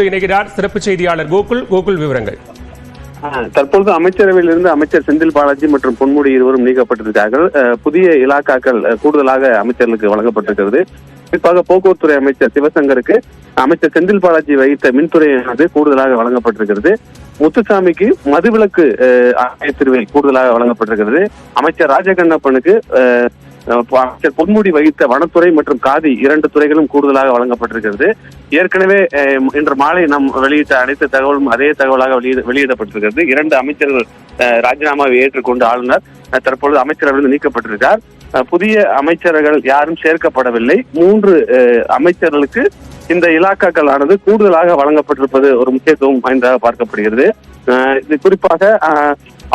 இணைகிறார் சிறப்பு செய்தியாளர் கோகுல் விவரங்கள். தற்பொழுது அமைச்சரவையில் இருந்து அமைச்சர் செந்தில் பாலாஜி மற்றும் பொன்முடி இருவரும் நீக்கப்பட்டிருக்கிறார்கள். புதிய இலாக்காக்கள் கூடுதலாக அமைச்சர்களுக்கு வழங்கப்பட்டிருக்கிறது. குறிப்பாக போக்குவரத்துறை அமைச்சர் சிவசங்கருக்கு அமைச்சர் செந்தில் பாலாஜி வகித்த மின்துறையானது கூடுதலாக வழங்கப்பட்டிருக்கிறது. முத்துசாமிக்கு மதுவிலக்கு ஆணையத்திற்கு கூடுதலாக வழங்கப்பட்டிருக்கிறது. அமைச்சர் ராஜகண்ணப்பனுக்கு அமைச்சர் பொன்முடி வகித்த வனத்துறை மற்றும் காதி 2 துறைகளும் கூடுதலாக வழங்கப்பட்டிருக்கிறது. ஏற்கனவே இன்று மாலை நாம் வெளியிட்ட அனைத்து தகவலும் அதே தகவலாக வெளியிடப்பட்டிருக்கிறது. 2 அமைச்சர்கள் ராஜினாமாவை ஏற்றுக்கொண்டு ஆளுநர் தற்பொழுது அமைச்சரவையிலிருந்து நீக்கப்பட்டிருக்கார். புதிய அமைச்சர்கள் யாரும் சேர்க்கப்படவில்லை. 3 அமைச்சர்களுக்கு இந்த இலாக்காக்கள் ஆனது கூடுதலாக வழங்கப்பட்டிருப்பது ஒரு முக்கியத்துவம் வாய்ந்ததாக பார்க்கப்படுகிறது. இது குறிப்பாக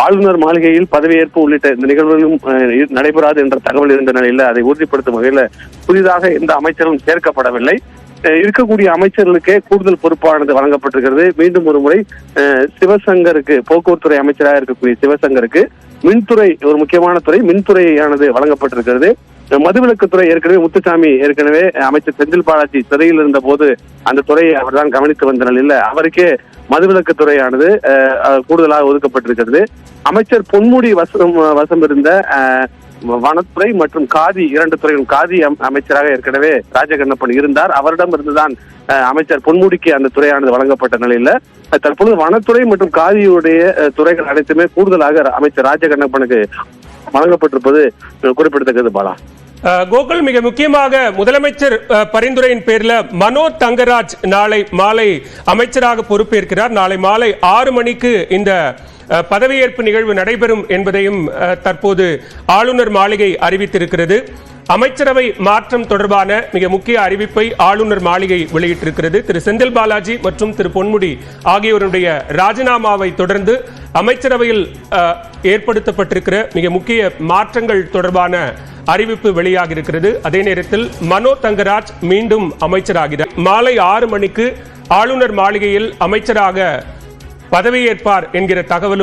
ஆளுநர் மாளிகையில் பதவியேற்பு உள்ளிட்ட இந்த நிகழ்வுகளும் நடைபெறாது என்ற தகவல் இருந்த நிலையில் அதை உறுதிப்படுத்தும் வகையில் புதிதாக எந்த அமைச்சரும் சேர்க்கப்படவில்லை. இருக்கக்கூடிய அமைச்சர்களுக்கே கூடுதல் பொறுப்பானது வழங்கப்பட்டிருக்கிறது. மீண்டும் ஒரு முறை சிவசங்கருக்கு, போக்குவரத்துறை அமைச்சராக இருக்கக்கூடிய சிவசங்கருக்கு மின்துறை ஒரு முக்கியமான துறை மின்துறையானது வழங்கப்பட்டிருக்கிறது. மதுவிலக்குத்துறை ஏற்கனவே முத்துசாமி அமைச்சர் செந்தில் பாலாஜி சிறையில் இருந்த போது அந்த துறையை அவர்தான் கவனித்து வந்த நிலையில் அவருக்கே மதுவிலக்குத்துறையானது கூடுதலாக ஒதுக்கப்பட்டிருக்கிறது. அமைச்சர் பொன்முடி வசம் இருந்த வனத்துறை மற்றும் காதி 2 துறைகளும், காதி அமைச்சராக ஏற்கனவே ராஜகண்ணப்பன் இருந்தார். அவரிடம் இருந்துதான் அமைச்சர் பொன்முடிக்கு அந்த துறையானது வழங்கப்பட்ட நிலையில தற்பொழுது வனத்துறை மற்றும் காதியுடைய துறைகள் அனைத்துமே கூடுதலாக அமைச்சர் ராஜகண்ணப்பனுக்கு வழங்கப்பட்டிருப்பது குறிப்பிடத்தக்கது. பாலா, கோகுல், மிக முக்கியமாக முதலமைச்சர் பரிந்துரையின் பேரில் மனோ தங்கராஜ் நாளை மாலை அமைச்சராக பொறுப்பேற்கிறார். நாளை மாலை 6 மணிக்கு இந்த பதவியேற்பு நிகழ்வு நடைபெறும் என்பதையும் தற்போது ஆளுநர் மாளிகை அறிவித்திருக்கிறது. அமைச்சரவை மாற்றம் தொடர்பான மிக முக்கிய அறிவிப்பை ஆளுநர் மாளிகை வெளியிட்டிருக்கிறது. திரு செந்தில் பாலாஜி மற்றும் திரு பொன்முடி ஆகியோருடைய ராஜினாமாவை தொடர்ந்து அமைச்சரவையில் ஏற்படுத்தப்பட்டிருக்கிற மிக முக்கிய மாற்றங்கள் தொடர்பான அறிவிப்பு வெளியாக இருக்கிறது. அதே நேரத்தில் மனோ தங்கராஜ் மீண்டும் அமைச்சராகிறார். மாலை 6 மணிக்கு ஆளுநர் மாளிகையில் அமைச்சராக பதவியேற்பார் என்கிற தகவலும்